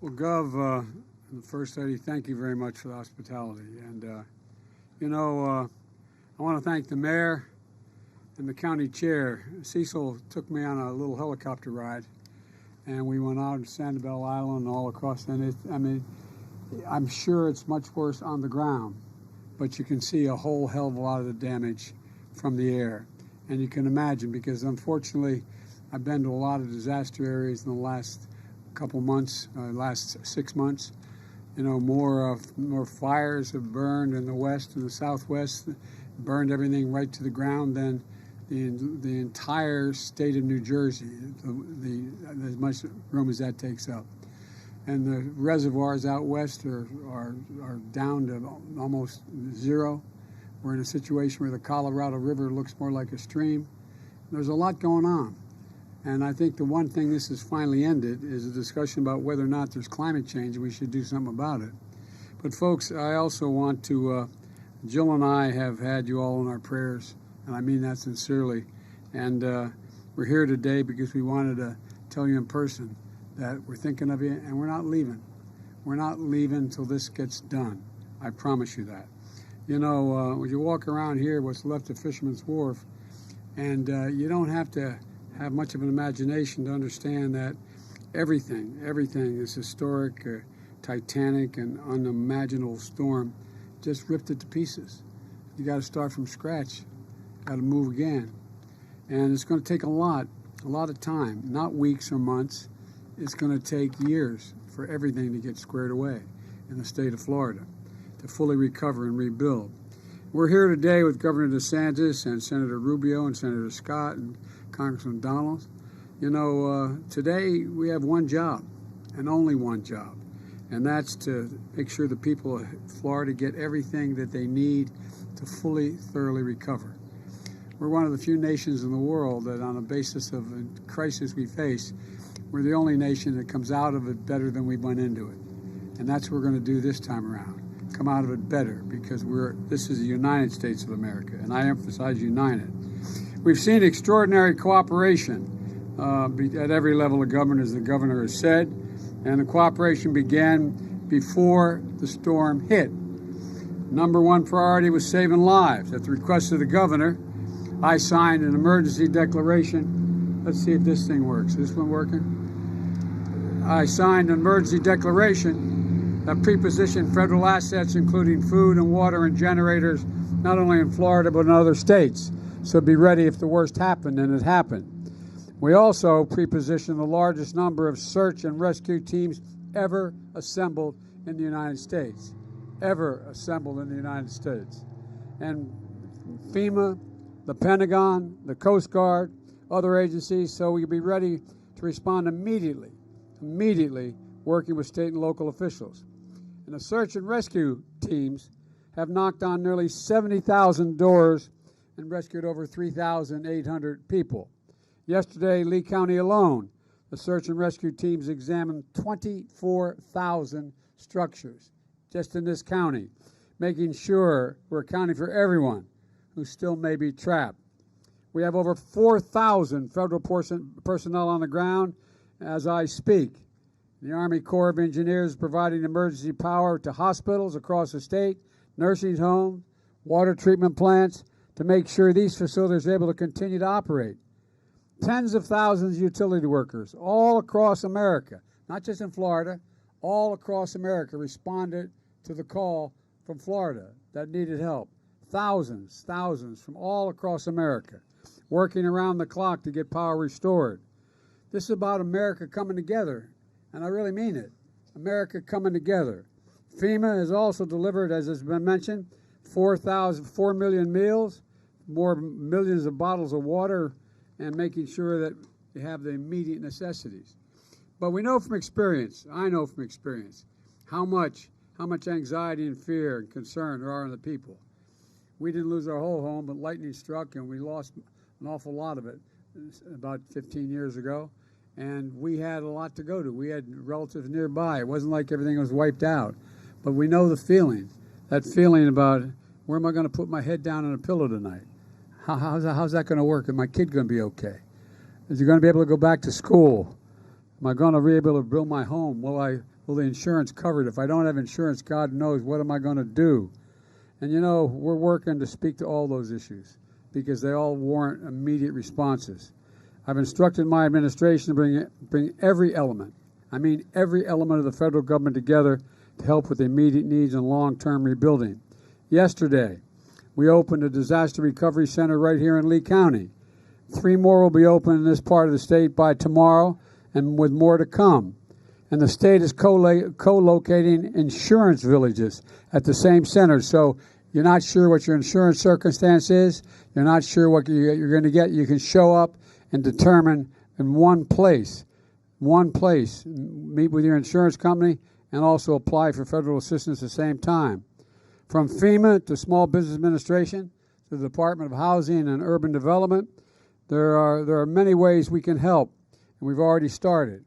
Well, Gov, and the First Lady, thank you very much for the hospitality. And, I want to thank the mayor and the county chair. Cecil took me on a little helicopter ride, and we went out to Sanibel Island and all across. And I'm sure it's much worse on the ground, but you can see a whole hell of a lot of the damage from the air. And you can imagine, because unfortunately, I've been to a lot of disaster areas in the last couple months, last 6 months. More fires have burned in the west and the southwest, burned everything right to the ground than the entire state of New Jersey, as much room as that takes up. And the reservoirs out west are down to almost zero. We're in a situation where the Colorado River looks more like a stream. There's a lot going on. And I think the one thing this has finally ended is a discussion about whether or not there's climate change and we should do something about it. But folks, I also want to, Jill and I have had you all in our prayers, and I mean that sincerely. And we're here today because we wanted to tell you in person that we're thinking of you and we're not leaving. We're not leaving until this gets done. I promise you that. When you walk around here, what's left of Fisherman's Wharf, and you don't have to have much of an imagination to understand that everything is historic, titanic, and unimaginable storm just ripped it to pieces. You got to start from scratch, got to move again. And it's going to take a lot of time, not weeks or months. It's going to take years for everything to get squared away in the state of Florida, to fully recover and rebuild. We're here today with Governor DeSantis and Senator Rubio and Senator Scott and Congressman Donald. Today we have one job, and only one job, and that's to make sure the people of Florida get everything that they need to fully, thoroughly recover. We're one of the few nations in the world that, on the basis of a crisis we face, we're the only nation that comes out of it better than we went into it. And that's what we're going to do this time around. Come out of it better, because this is the United States of America, and I emphasize united. We've seen extraordinary cooperation at every level of government, as the governor has said, and the cooperation began before the storm hit. Number one priority was saving lives. At the request of the governor, I signed an emergency declaration. Let's see if this thing works. Is this one working? I signed an emergency declaration that prepositioned federal assets, including food and water and generators, not only in Florida but in other states. So be ready if the worst happened, and it happened. We also prepositioned the largest number of search and rescue teams ever assembled in the United States. Ever assembled in the United States. And FEMA, the Pentagon, the Coast Guard, other agencies, so we can be ready to respond immediately, working with state and local officials. And the search and rescue teams have knocked on nearly 70,000 doors and rescued over 3,800 people. Yesterday, Lee County alone, the search and rescue teams examined 24,000 structures just in this county, making sure we're accounting for everyone who still may be trapped. We have over 4,000 federal personnel on the ground as I speak. The Army Corps of Engineers providing emergency power to hospitals across the state, nursing homes, water treatment plants, to make sure these facilities are able to continue to operate. Tens of thousands of utility workers all across America, not just in Florida, all across America responded to the call from Florida that needed help. Thousands from all across America, working around the clock to get power restored. This is about America coming together, and I really mean it. America coming together. FEMA has also delivered, as has been mentioned, 4 million meals, more millions of bottles of water, and making sure that you have the immediate necessities. But we know from experience, I know from experience, how much anxiety and fear and concern there are in the people. We didn't lose our whole home, but lightning struck, and we lost an awful lot of it about 15 years ago. And we had a lot to go to. We had relatives nearby. It wasn't like everything was wiped out. But we know the feeling, that feeling about, where am I going to put my head down on a pillow tonight? How's that going to work? Is my kid going to be okay? Is he going to be able to go back to school? Am I going to be able to build my home? Will will the insurance cover it? If I don't have insurance, God knows, what am I going to do? And you know, we're working to speak to all those issues because they all warrant immediate responses. I've instructed my administration to bring every element, I mean every element of the federal government together to help with the immediate needs and long-term rebuilding. Yesterday, we opened a disaster recovery center right here in Lee County. 3 more will be open in this part of the state by tomorrow, and with more to come. And the state is co-locating insurance villages at the same center. So you're not sure what your insurance circumstance is, you're not sure what you're going to get, you can show up and determine in one place, meet with your insurance company, and also apply for federal assistance at the same time. From FEMA to Small Business Administration to the Department of Housing and Urban Development, there are many ways we can help, and we've already started.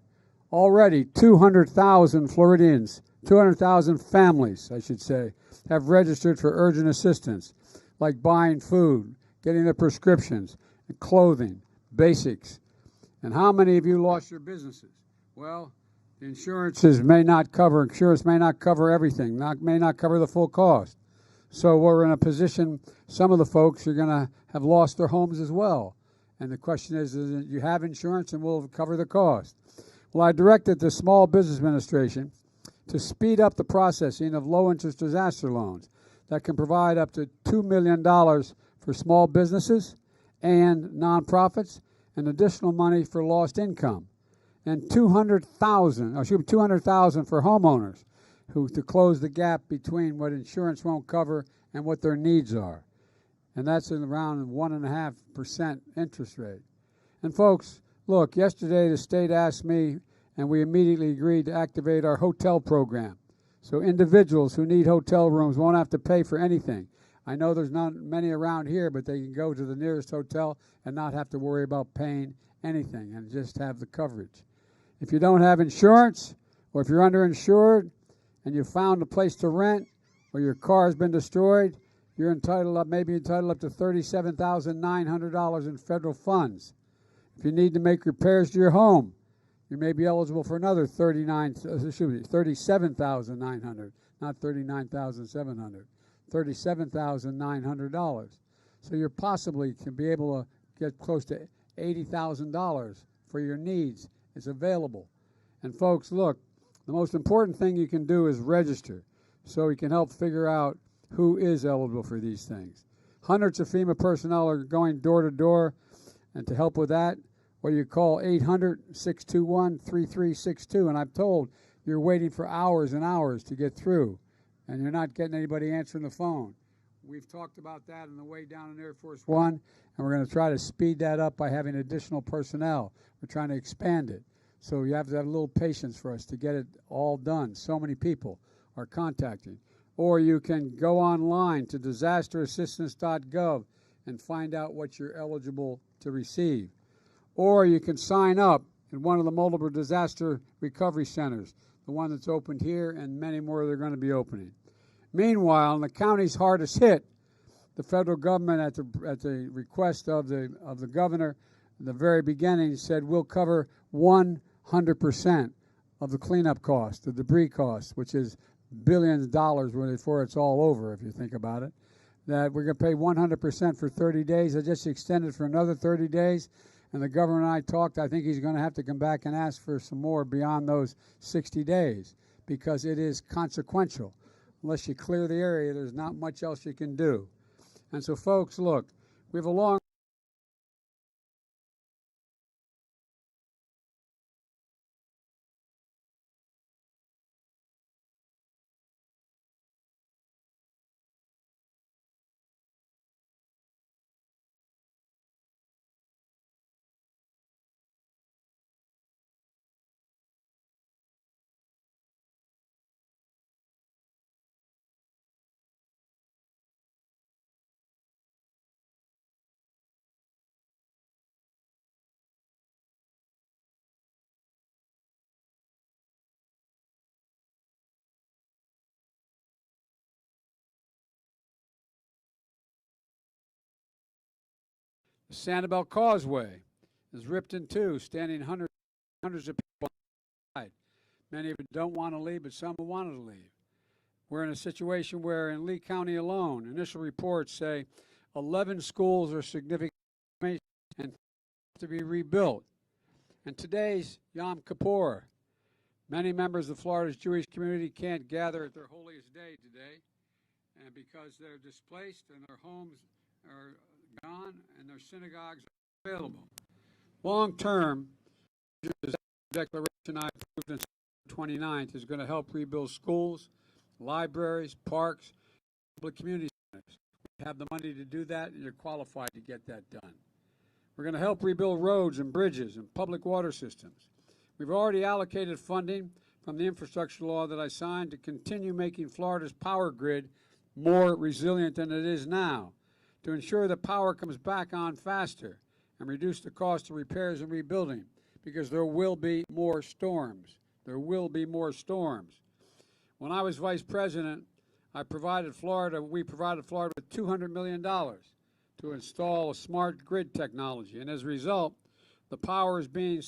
Already, 200,000 Floridians, 200,000 families, I should say, have registered for urgent assistance, like buying food, getting their prescriptions, clothing, basics. And how many of you lost your businesses? Well, the insurance may not cover everything, may not cover the full cost. So we're in a position, some of the folks are going to have lost their homes as well. And the question is you have insurance and we'll cover the cost. Well, I directed the Small Business Administration to speed up the processing of low-interest disaster loans that can provide up to $2 million for small businesses and nonprofits and additional money for lost income, and $200,000 for homeowners to close the gap between what insurance won't cover and what their needs are. And that's in around 1.5% interest rate. And folks, look, yesterday the state asked me, and we immediately agreed to activate our hotel program. So individuals who need hotel rooms won't have to pay for anything. I know there's not many around here, but they can go to the nearest hotel and not have to worry about paying anything and just have the coverage. If you don't have insurance, or if you're underinsured and you found a place to rent, or your car has been destroyed, you're entitled up to $37,900 in federal funds. If you need to make repairs to your home, you may be eligible for another $37,900, not $39,700, $37,900. So you possibly can be able to get close to $80,000 for your needs. It's available. And folks, look, the most important thing you can do is register so we can help figure out who is eligible for these things. Hundreds of FEMA personnel are going door to door, and to help with that, well, you call 800-621-3362, and I'm told you're waiting for hours and hours to get through, and you're not getting anybody answering the phone. We've talked about that on the way down in Air Force One, and we're going to try to speed that up by having additional personnel. We're trying to expand it. So you have to have a little patience for us to get it all done. So many people are contacting. Or you can go online to disasterassistance.gov and find out what you're eligible to receive. Or you can sign up in one of the multiple disaster recovery centers, the one that's opened here, and many more they're going to be opening. Meanwhile, in the counties hardest hit, the federal government, at the request of the governor, in the very beginning, said we'll cover 100% of the cleanup cost, the debris cost, which is billions of dollars before it's all over, if you think about it. That we're going to pay 100% for 30 days. I just extended for another 30 days. And the governor and I talked. I think he's going to have to come back and ask for some more beyond those 60 days because it is consequential. Unless you clear the area, there's not much else you can do. And so, folks, look, we have a long Sanibel Causeway is ripped in two, standing hundreds of people outside. Many of you don't want to leave, but some wanted to leave. We're in a situation where in Lee County alone, initial reports say 11 schools are significant and have to be rebuilt. And today's Yom Kippur. Many members of Florida's Jewish community can't gather at their holiest day today, and because they're displaced and their homes are gone and their synagogues are available. Long term, the declaration I approved on September 29th is going to help rebuild schools, libraries, parks, public community centers. We have the money to do that, and you're qualified to get that done. We're going to help rebuild roads and bridges and public water systems. We've already allocated funding from the infrastructure law that I signed to continue making Florida's power grid more resilient than it is now, to ensure that power comes back on faster and reduce the cost of repairs and rebuilding, because there will be more storms. There will be more storms. When I was vice president, we provided Florida with $200 million to install a smart grid technology, and as a result, the power is being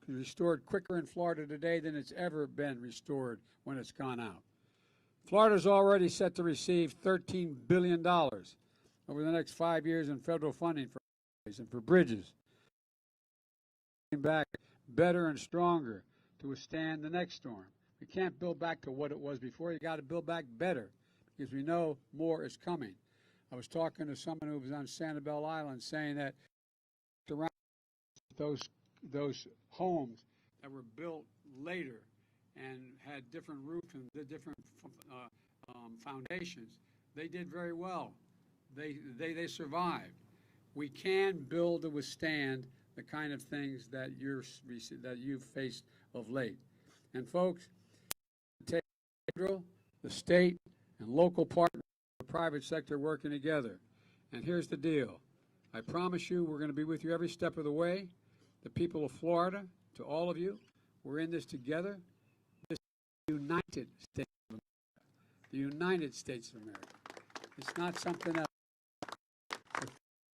restored quicker in Florida today than it's ever been restored when it's gone out. Florida's already set to receive $13 billion over the next 5 years in federal funding for highways and for bridges. Back better and stronger to withstand the next storm. We can't build back to what it was before. You got to build back better, because we know more is coming. I was talking to someone who was on Sanibel Island saying that around those homes that were built later and had different roofs and different foundations, they did very well. They survived. We can build to withstand the kind of things that you've faced of late. And folks, take the state and local partners, the private sector working together. And here's the deal. I promise you we're going to be with you every step of the way. The people of Florida, to all of you, we're in this together. This is the United States of America. The United States of America. It's not something else.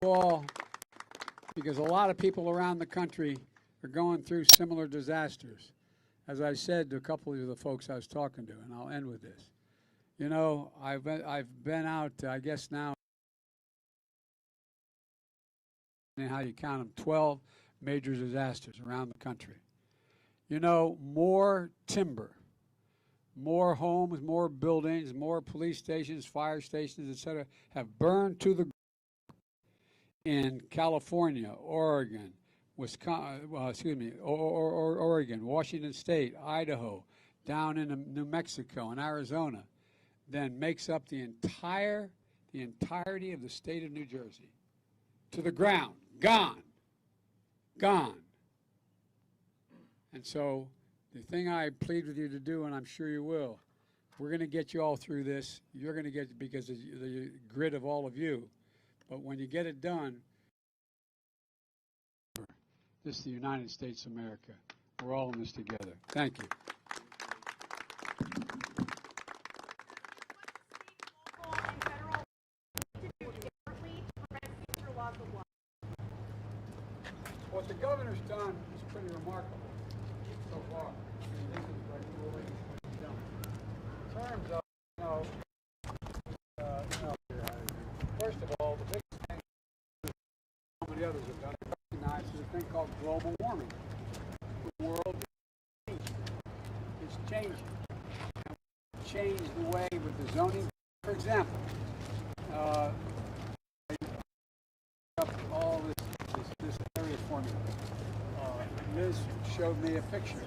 All, because a lot of people around the country are going through similar disasters. As I said to a couple of the folks I was talking to, and I'll end with this. You know, I've been out, I guess now, how you count them, 12 major disasters around the country. You know, more timber, more homes, more buildings, more police stations, fire stations, etc., have burned to the ground in California, Oregon, Oregon, Washington State, Idaho, down in New Mexico and Arizona, then makes up the entirety of the state of New Jersey. To the ground, gone. And so the thing I plead with you to do, and I'm sure you will, we're going to get you all through this. You're going to get it because of the grit of all of you. But when you get it done, this is the United States of America. We're all in this together. Thank you. What the governor's done is pretty remarkable so far. I mean, this is like really done. In terms of, first of all, the biggest thing some of the others have done is recognize a thing called global warming. The world is changing. It's changing. And we changed the way with the zoning. For example, all this area for me. Liz showed me a picture